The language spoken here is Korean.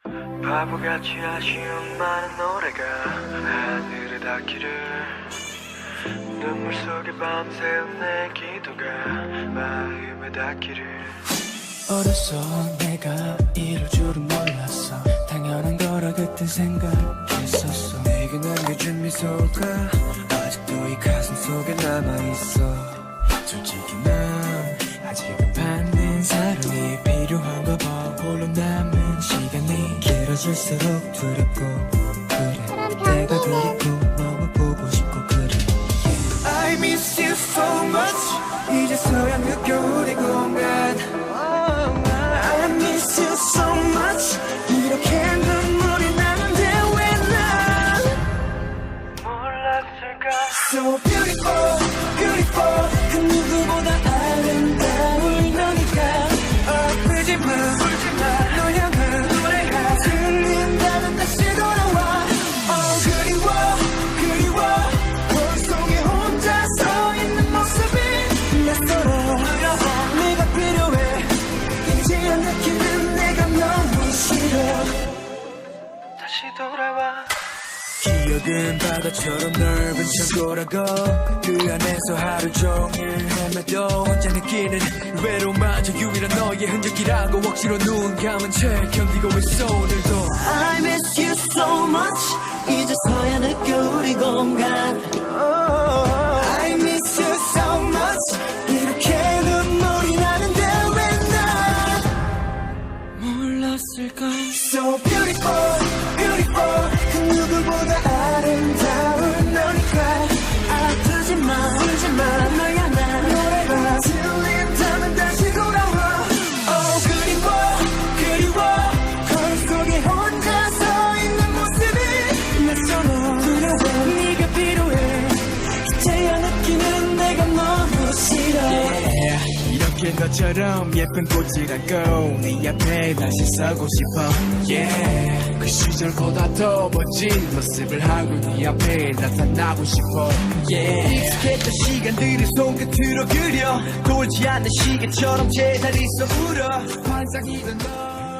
바보같이 아쉬운 많은 노래가 하늘에 닿기를 눈물 속에 밤새운 내 기도가 마음에 닿기를 어렸어 내가 이럴 줄은 몰랐어 당연한 거라 그땐 생각했었어 내게 남겨준 미소가 아직도 이 가슴 속에 남아있어 솔직히 난 아직은 받는 사랑이 필요한가 봐 홀로 남은 시간이 길어질수록 두렵고 그래 내가 그립고 너무 보고 싶고 그래 I miss you so much 이제서야 느껴 우리 공간 I miss you so much 이렇게 눈물이 나는데 왜 난 몰랐을까 So beautiful, beautiful 그 누구보다 아름다운 너니까 아프지마 울지마 널 향한 노래가 들린다면 다시 돌아와 그리워 그리워 머릿속에 혼자 서 있는 모습이 낯설어 네가 필요해 이제야 느끼는 내가 너무 싫어 다시 돌아와 기억은 바다처럼 넓은 창고라고 그 안에서 하루 종일 헤매도 혼자 느끼는 외로움마저 유일한 너의 흔적이라고 억지로 눈 감은 채 견디고 있어 오늘도 I miss you so much 이제서야 느껴 우리 공간 I miss you so much 이렇게 눈물이 나는데 왜 난 몰랐을까 So beautiful, beautiful 그 누구보다 아름다운 너니까 아프지마 울지마 널 향한 노래가 들린다면 다시 돌아와 그리워 그리워 거울 속에 혼자 서 있는 모습이 낯설어 두려워 네가 필요해 이제야 느끼는 내가 너무 싫어 이렇게 너처럼 예쁜 꽃이라고 네 앞에 다시 서고 싶어 yeah. 그 시절보다 더 멋진 모습을 하고 네 앞에 나타나고 싶어 yeah. 익숙했던 시간들을 손끝으로 그려 돌지 않는 시계처럼 제자리에서 울어 환상이던 너